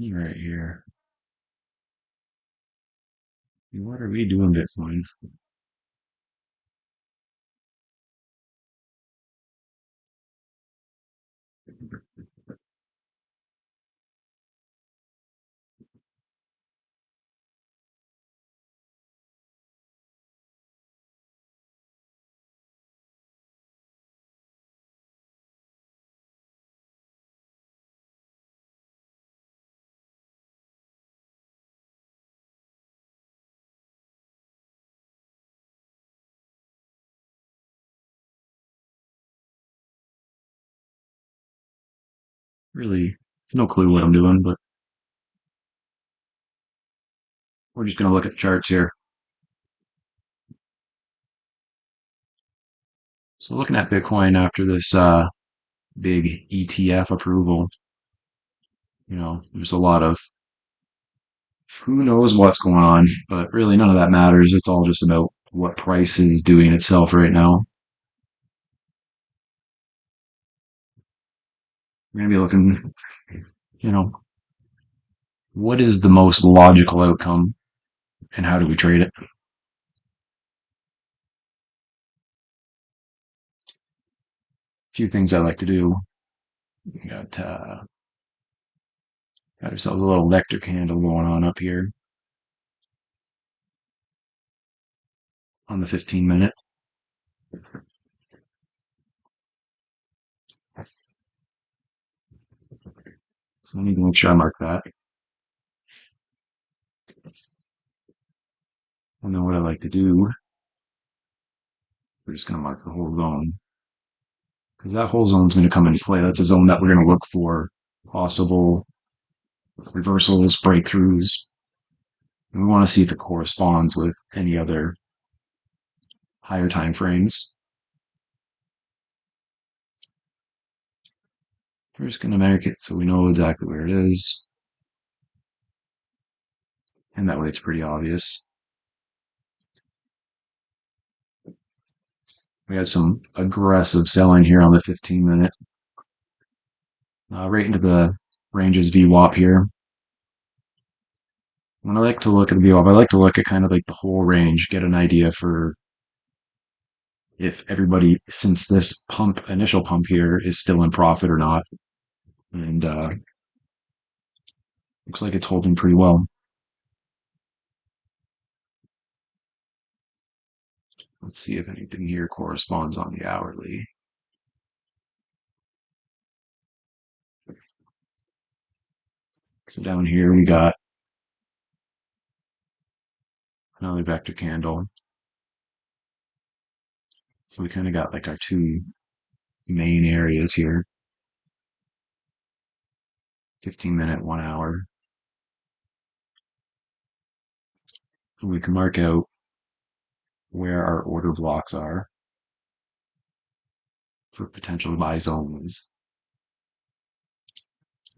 Right here. What are we doing, Bitcoin? Really, no clue what I'm doing, but we're just gonna look at the charts here. So looking at Bitcoin after this big ETF approval, there's a lot of who knows what's going on, but really none of that matters. It's all just about what price is doing itself right now. We're gonna be looking, you know, what is the most logical outcome and how do we trade it? A few things I like to do. We got ourselves a little electric candle going on up here on the 15 minute. So I need to make sure I mark that. And then what I like to do, we're just going to mark the whole zone because that whole zone is going to come into play. That's a zone that we're going to look for possible reversals, breakthroughs. And we want to see if it corresponds with any other higher time frames. We're just going to mark it so we know exactly where it is. And that way it's pretty obvious. We had some aggressive selling here on the 15 minute. Right into the ranges VWAP here. When I like to look at the VWAP, I like to look at kind of like the whole range, get an idea for if everybody, since this initial pump here is still in profit or not. And looks like it's holding pretty well. Let's see if anything here corresponds on the hourly. So down here we got another vector candle. So we kind of got like our two main areas here. 15 minute, 1 hour. And we can mark out where our order blocks are for potential buy zones.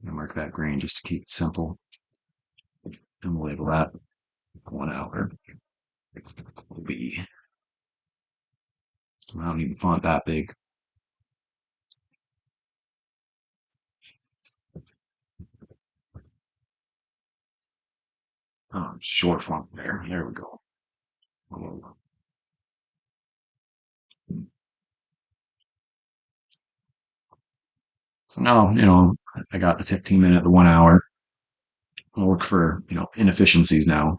I'm gonna mark that green just to keep it simple. And we'll label that 1 hour. Will be, I don't need the font that big. Short font there. There we go. So now, I got the 15 minute, the 1 hour. I'll look for, inefficiencies now.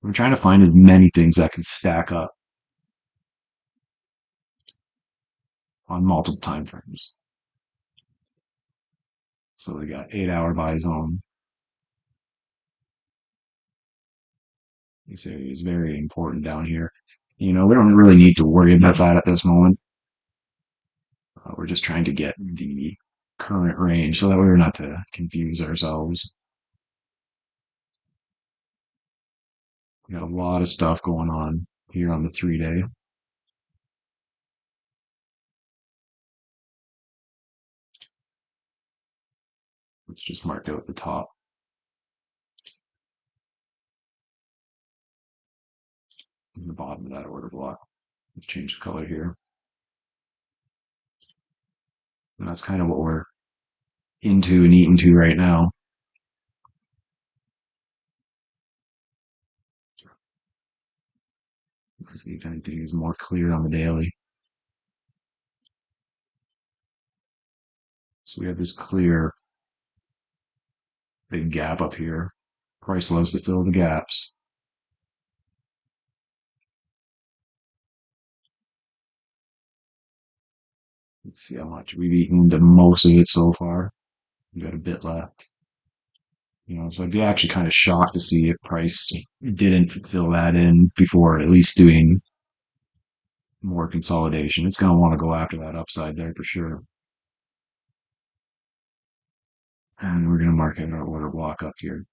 I'm trying to find as many things that can stack up on multiple time frames. So we got 8 hour buy zone. This area is very important down here. We don't really need to worry about that at this moment. We're just trying to get the current range so that we're not to confuse ourselves. We got a lot of stuff going on here on the 3 day. Let's just mark out the top. And the bottom of that order block. Let's change the color here. And that's kind of what we're into and eat into right now. Let's see if anything is more clear on the daily. So we have this clear big gap up here. Price loves to fill the gaps. Let's see how much we've eaten into most of it so far. We've got a bit left. So I'd be actually kind of shocked to see if price didn't fill that in before at least doing more consolidation. It's going to want to go after that upside there for sure. And we're going to mark in our order block up here.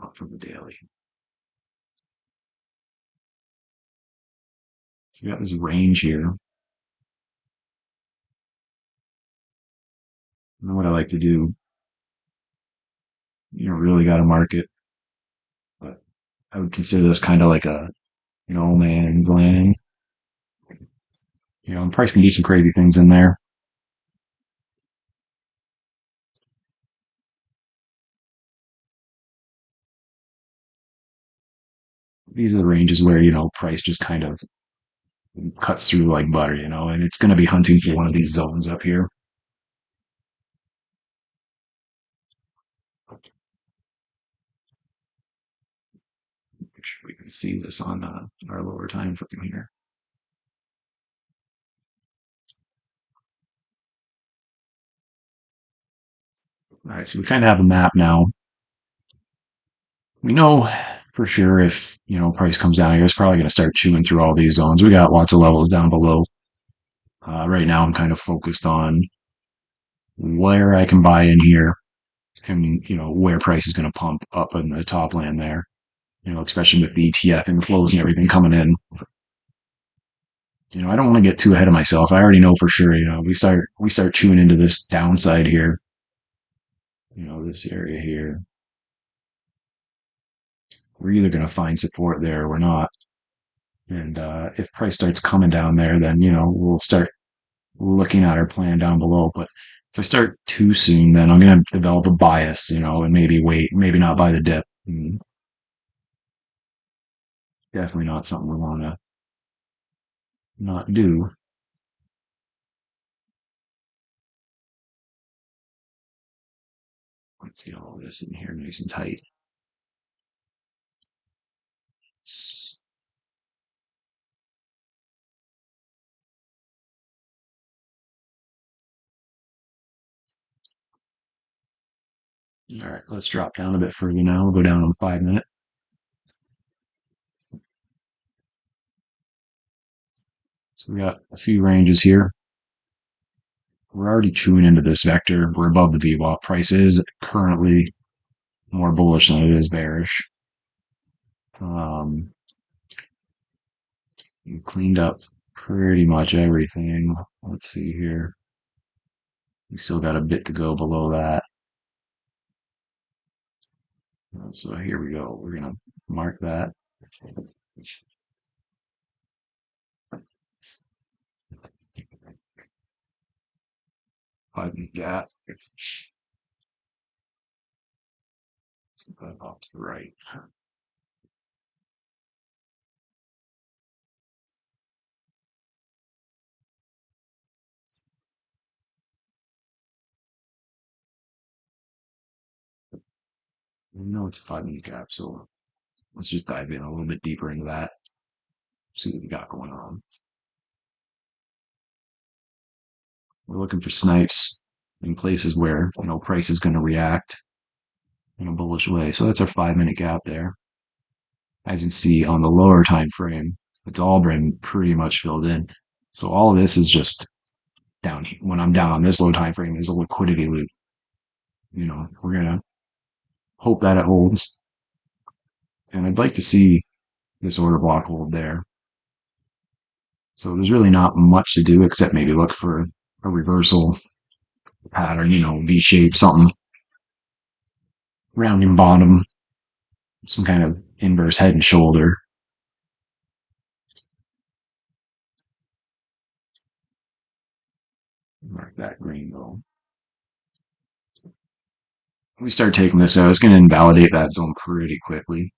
Up from the daily. So we got this range here. And what I like to do, really got to mark it. But I would consider this kind of like man gland. And price can do some crazy things in there. These are the ranges where, price just kind of cuts through like butter, and it's going to be hunting for one of these zones up here. Make sure we can see this on our lower time frame here. All right, so we kind of have a map now. We know for sure if, price comes down here, it's probably going to start chewing through all these zones. We got lots of levels down below. Right now, I'm kind of focused on where I can buy in here and, where price is going to pump up in the top land there, especially with the ETF inflows and everything coming in. I don't want to get too ahead of myself. I already know for sure, we start chewing into this downside here, this area here. We're either going to find support there or we're not. And if price starts coming down there, then, we'll start looking at our plan down below. But if I start too soon, then I'm going to develop a bias, and maybe wait, maybe not buy the dip. Definitely not something we want to not do. Let's get all this in here nice and tight. All right, let's drop down a bit further now. We'll go down on 5 minute. So we got a few ranges here. We're already chewing into this vector. We're above the VWAP. Price is currently more bullish than it is bearish. We cleaned up pretty much everything. Let's see here. We still got a bit to go below that. So here we go. We're going to mark that. Five-minute gap. So that off to the right. We know it's a 5-minute gap, so let's just dive in a little bit deeper into that. See what we got going on. We're looking for snipes in places where, price is going to react in a bullish way. So that's our 5-minute gap there. As you can see on the lower time frame, it's all been pretty much filled in. So all of this is just down here. When I'm down on this low time frame is a liquidity loop. We're going to hope that it holds. And I'd like to see this order block hold there. So there's really not much to do except maybe look for a reversal pattern, V shape, something. Rounding bottom, some kind of inverse head and shoulder. Mark that green though. We start taking this out, it's going to invalidate that zone pretty quickly.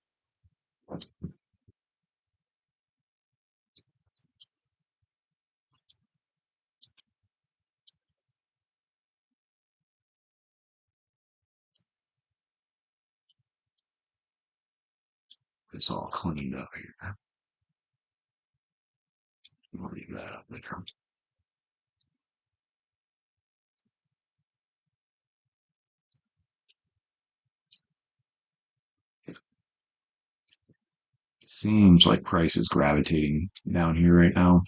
It's all cleaned up here. We'll leave that up there. Seems like price is gravitating down here right now.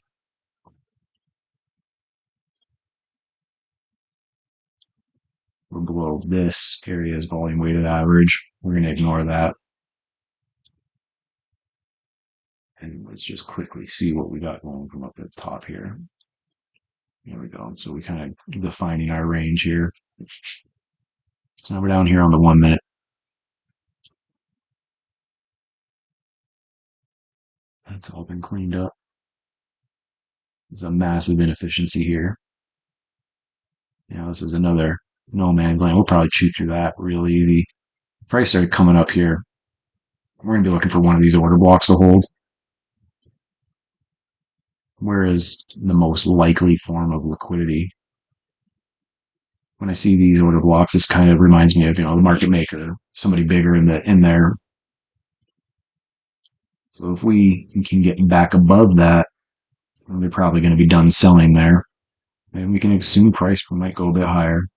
We're below this area's volume weighted average. We're going to ignore that. And let's just quickly see what we got going from up at the top here. There we go. So we kind of defining our range here. So now we're down here on the 1 minute. That's all been cleaned up. There's a massive inefficiency here. Now this is another no man's land. We'll probably chew through that real easy. Price started coming up here. We're going to be looking for one of these order blocks to hold. Where is the most likely form of liquidity? When I see these order blocks, this kind of reminds me of, the market maker, somebody bigger in there. So if we can get back above that, they're probably going to be done selling there. And we can assume price might go a bit higher.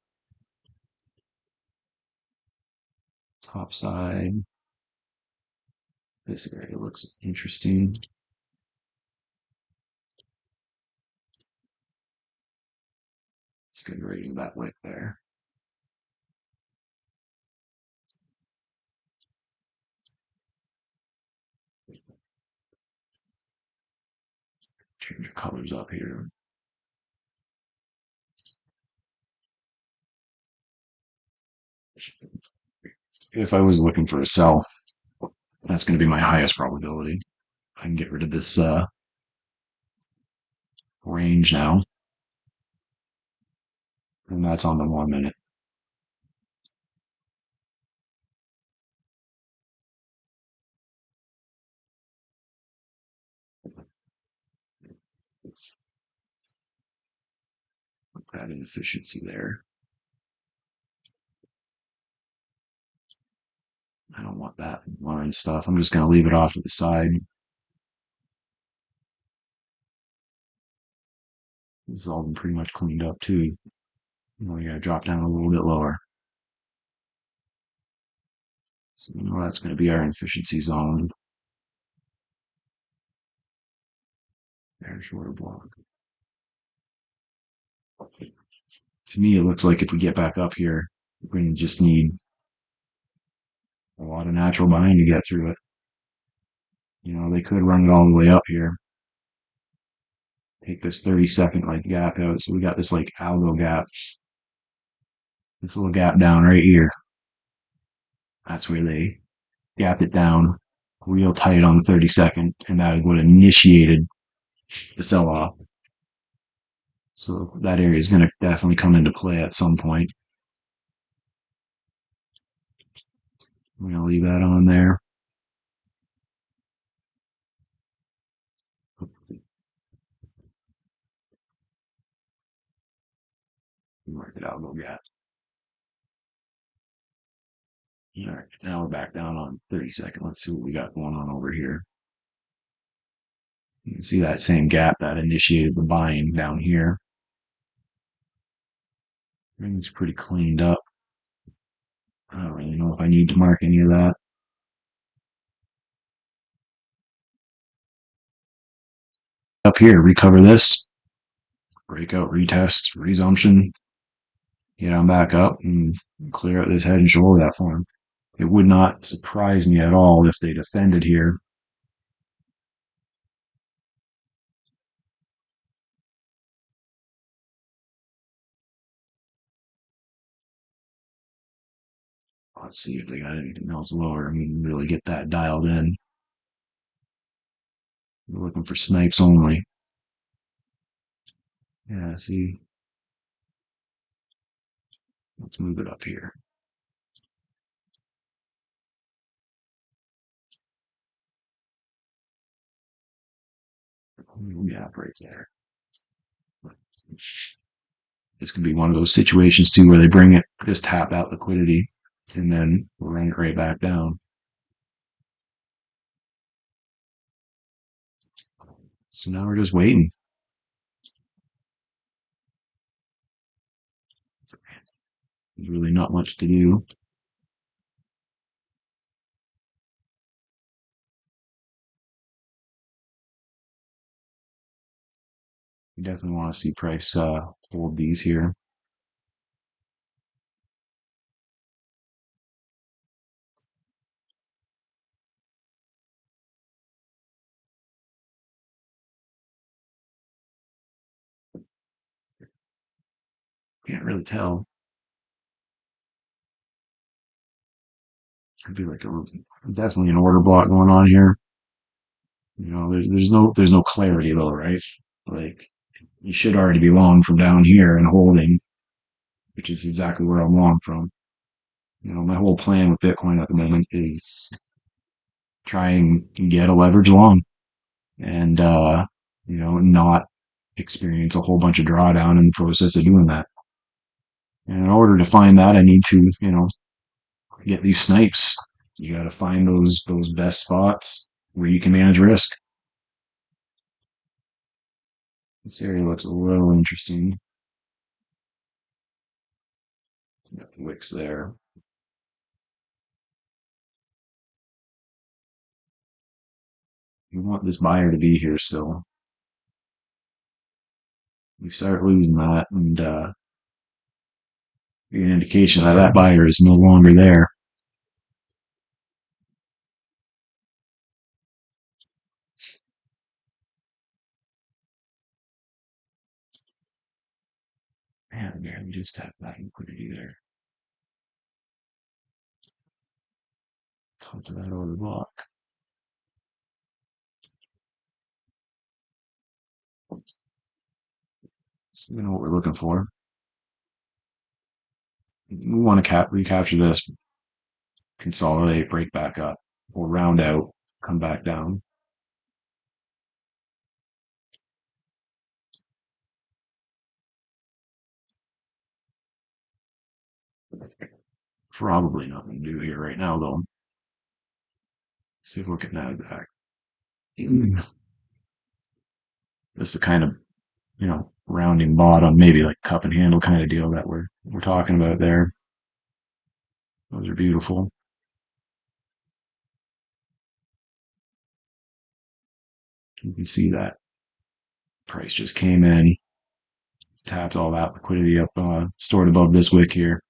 Top side. This area looks interesting. Let's get right into that wick there. Change the colors up here. If I was looking for a sell, that's going to be my highest probability. I can get rid of this range now. And that's on the 1 minute. Look at that inefficiency there. I don't want that line stuff. I'm just going to leave it off to the side. This has all been pretty much cleaned up too. We got to drop down a little bit lower. So that's going to be our inefficiency zone. There's order block. To me, it looks like if we get back up here, we're going to just need a lot of natural buying to get through it. They could run it all the way up here. Take this 30-second gap out. So we got this algo gap. This little gap down right here. That's where they gapped it down real tight on the 30-second, and that would have initiated the sell-off. So that area is going to definitely come into play at some point. I'm going to leave that on there. Mark it algo gap. All right, now we're back down on 30-second. Let's see what we got going on over here. You can see that same gap that initiated the buying down here. Everything's pretty cleaned up. I don't really know if I need to mark any of that. Up here, recover this. Breakout, retest, resumption. Get on back up and clear out this head and shoulder that form. It would not surprise me at all if they defended here. Let's see if they got anything else lower. I mean, really get that dialed in. We're looking for snipes only. Yeah, see, Let's move it up here. Gap right there. This could be one of those situations too where they bring it, just tap out liquidity, and then run it right back down. So now we're just waiting. There's really not much to do. You definitely want to see price hold these here. Can't really tell. Could be like definitely an order block going on here. You know, there's no clarity though, right? Like you should already be long from down here and holding, which is exactly where I'm long from. You know, my whole plan with Bitcoin at the moment is try and get a leverage long and you know, not experience a whole bunch of drawdown in the process of doing that. And in order to find that, I need to, you know, get these snipes. You got to find those best spots where you can manage risk. This area looks a little interesting. Got the wicks there. You want this buyer to be here still. You start losing that, and be an indication that that buyer is no longer there. Man, we just tapped that liquidity there. Top to that order block. So we know what we're looking for. We want to recapture this, consolidate, break back up, or round out, come back down. Probably nothing to do here right now, though. See if we can add back. This is the kind of, you know, rounding bottom, maybe like cup and handle kind of deal that we're talking about there. Those are beautiful. You can see that price just came in, tapped all that liquidity up, stored above this wick here.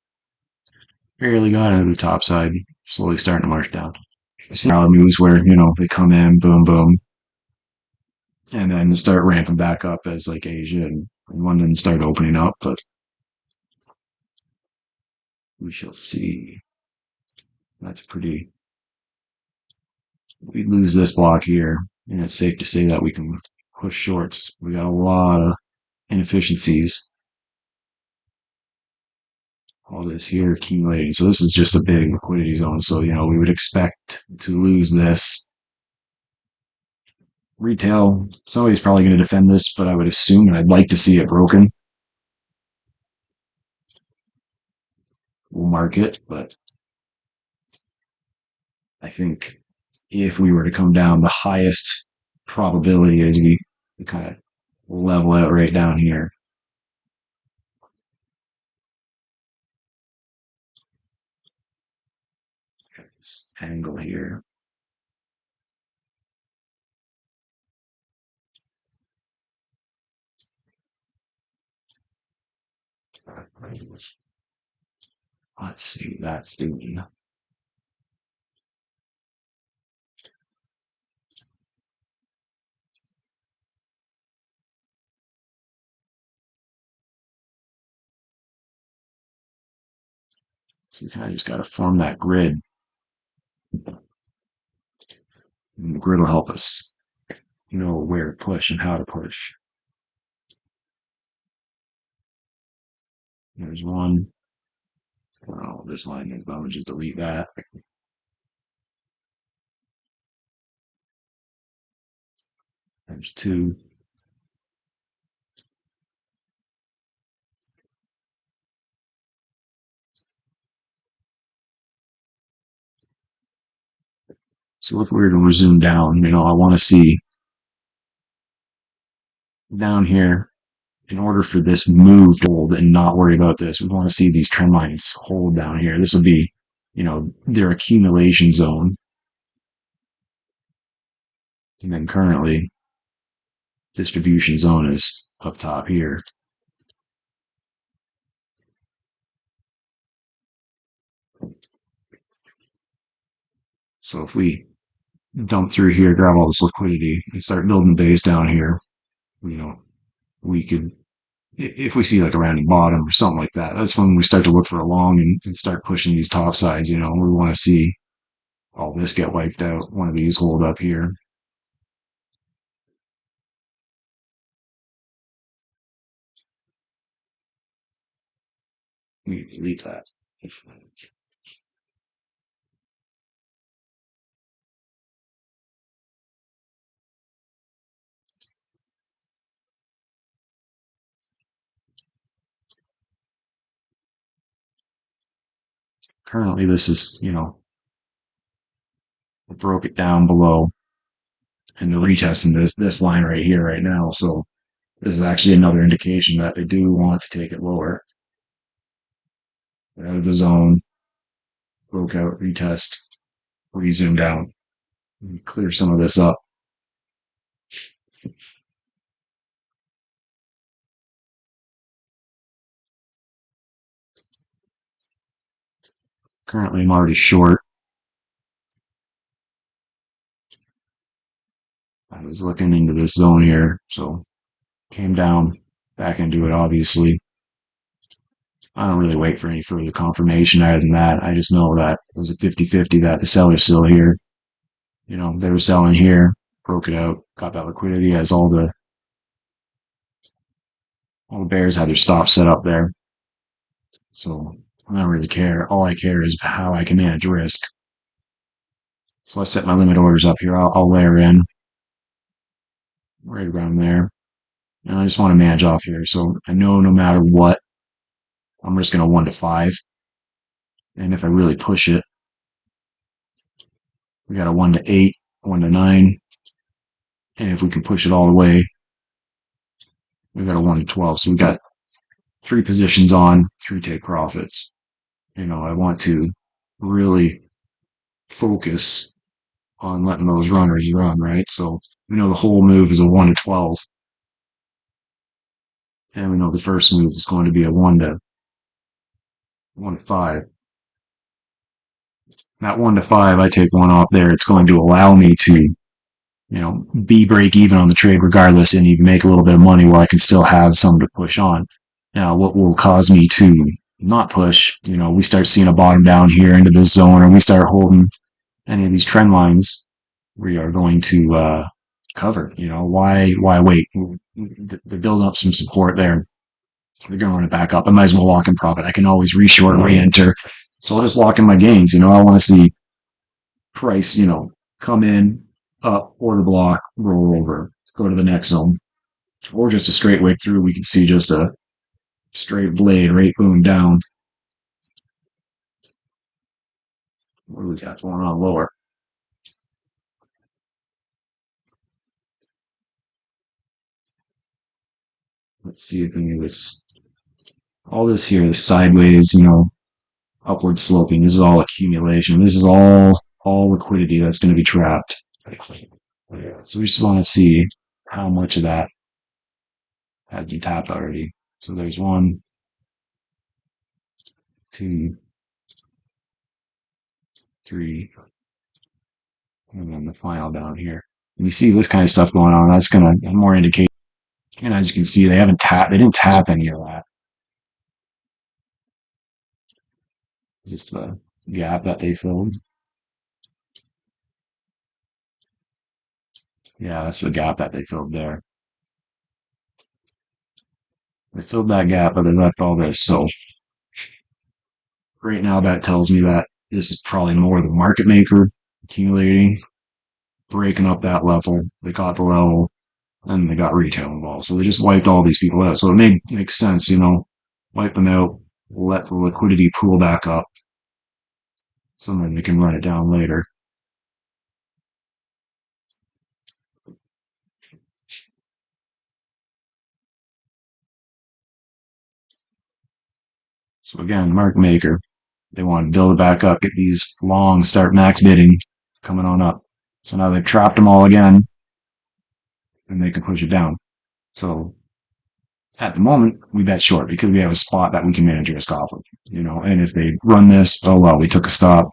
Barely got into the top side, slowly starting to march down. Now moves where, you know, they come in, boom, boom, and then start ramping back up as like Asia and London start opening up, but we shall see. That's pretty. We lose this block here, and it's safe to say that we can push shorts. We got a lot of inefficiencies. All this here accumulating. So this is just a big liquidity zone. So, you know, we would expect to lose this. Retail, somebody's probably going to defend this, but I would assume, and I'd like to see it broken. We'll mark it, but I think if we were to come down, the highest probability is we kind of level out right down here. This angle here. Let's see what that's doing. So we kind of just got to form that grid. And the grid will help us know where to push and how to push. There's one. Oh, this line is, I'm gonna just delete that. There's two. So if we were to resume down, I want to see down here, in order for this move to hold and not worry about this, we want to see these trend lines hold down here. This will be, their accumulation zone. And then currently, distribution zone is up top here. So if we dump through here, grab all this liquidity, and start building base down here, we could, if we see like a rounding bottom or something like that, that's when we start to look for a long and start pushing these top sides. We want to see all this get wiped out. One of these hold up here. We delete that. Currently, this is, we broke it down below and they're retesting this line right here right now. So this is actually another indication that they do want to take it lower. Out of the zone, broke out, retest, resume down, clear some of this up. Currently, I'm already short. I was looking into this zone here, so came down back into it, obviously. I don't really wait for any further confirmation other than that. I just know that it was a 50-50 that the seller's still here. They were selling here, broke it out, got that liquidity as all the bears had their stops set up there. So I don't really care. All I care is how I can manage risk. So I set my limit orders up here. I'll layer in right around there. And I just want to manage off here. So I know no matter what, I'm just going to 1 to 5. And if I really push it, we got a 1 to 8, 1 to 9. And if we can push it all the way, we got a 1 to 12. So we got 3 positions on, 3 take profits. I want to really focus on letting those runners run, right? So we know the whole move is a 1 to 12. And we know the first move is going to be a 1 to 5. That 1 to 5, I take one off there. It's going to allow me to, be break even on the trade regardless and even make a little bit of money while I can still have some to push on. Now, what will cause me to not push, we start seeing a bottom down here into this zone, or we start holding any of these trend lines, we are going to cover. Why wait? They're building up some support there. They're going to run it back up. I might as well lock in profit. I can always reshort, re-enter. So I'll just lock in my gains. I want to see price, come in, up, order block, roll over, go to the next zone, or just a straight wick through. We can see just a straight blade right boom down. What do we got going on lower? Let's see if any of this, all this here, the sideways, upward sloping. This is all accumulation. This is all liquidity that's going to be trapped. So we just want to see how much of that has been tapped already. So there's 1, 2, 3, and then the final down here. And you see this kind of stuff going on. That's going to more indicate. And as you can see, they haven't tapped. They didn't tap any of that. It's just the gap that they filled. Yeah, that's the gap that they filled there. They filled that gap, but they left all this. So Right now, that tells me that this is probably more the market maker accumulating, breaking up that level. They got the level, and they got retail involved. So they just wiped all these people out. So it makes sense, wipe them out, let the liquidity pool back up, so then they can run it down later. So again, market maker, they want to build it back up, get these long, start max bidding coming on up. So now they've trapped them all again, and they can push it down. So at the moment, we bet short because we have a spot that we can manage risk off of, and if they run this, oh well, we took a stop.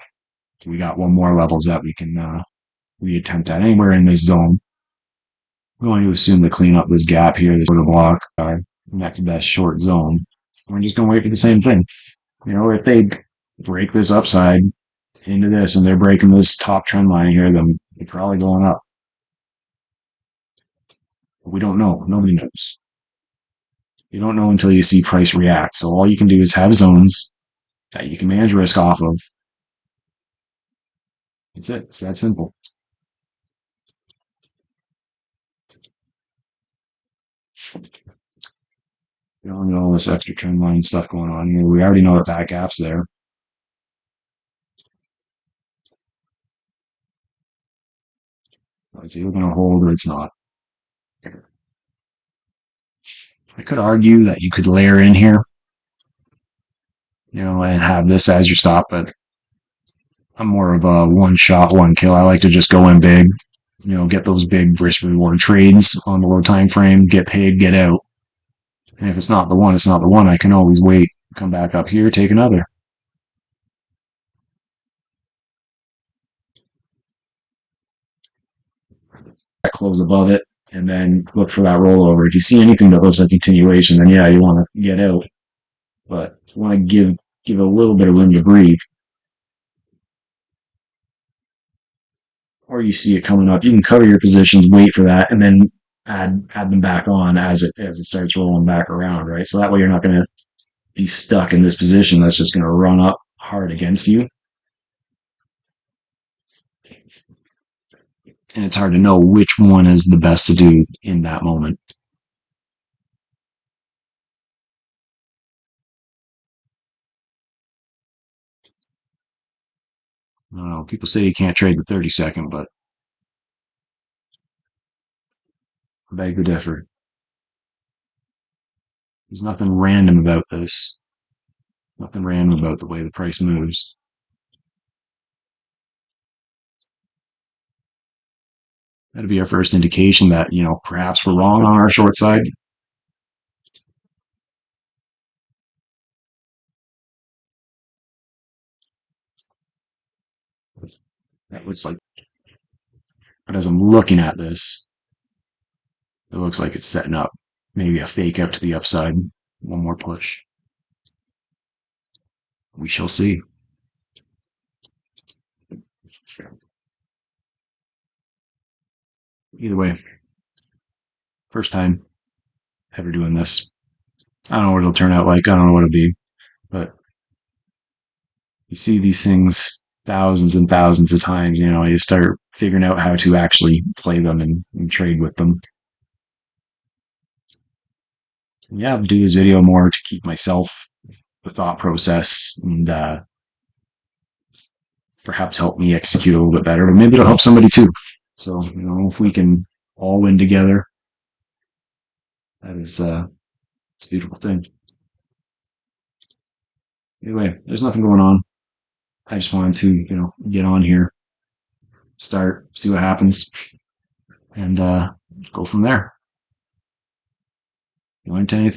We got one more levels that we can, we attempt at anywhere in this zone. We want to assume the cleanup this gap here, this sort of block, our next best short zone. We're just going to wait for the same thing. If they break this upside into this and they're breaking this top trend line here, then they're probably going up. But we don't know. Nobody knows. You don't know until you see price react. So all you can do is have zones that you can manage risk off of. It's it. It's that simple. You don't know all this extra trend line stuff going on here. We already know that gap's there. It's either going to hold or it's not. I could argue that you could layer in here, and have this as your stop, but I'm more of a one shot, one kill. I like to just go in big, get those big risk reward trades on the low time frame, get paid, get out. And if it's not the one, it's not the one. I can always wait, come back up here, take another. Close above it, and then look for that rollover. If you see anything that looks like continuation, then yeah, you want to get out. But you want to give a little bit of room to breathe. Or you see it coming up, you can cover your positions, wait for that, and then add them back on as it starts rolling back around, right? So that way you're not going to be stuck in this position that's just going to run up hard against you. And it's hard to know which one is the best to do in that moment. I don't know. People say you can't trade the 30-second, but I beg to differ. There's nothing random about this. Nothing random about the way the price moves. That'd be our first indication that, perhaps we're wrong on our short side. That looks like, but as I'm looking at this, it looks like it's setting up maybe a fake out to the upside. One more push. We shall see. Either way, first time ever doing this. I don't know what it'll turn out like. I don't know what it'll be, but you see these things thousands and thousands of times. You start figuring out how to actually play them and trade with them. And yeah, I'll do this video more to keep myself the thought process and perhaps help me execute a little bit better, but maybe it'll help somebody too. So, if we can all win together, that is it's a beautiful thing. Anyway, there's nothing going on. I just wanted to, get on here, start, see what happens, and go from there. You learned anything?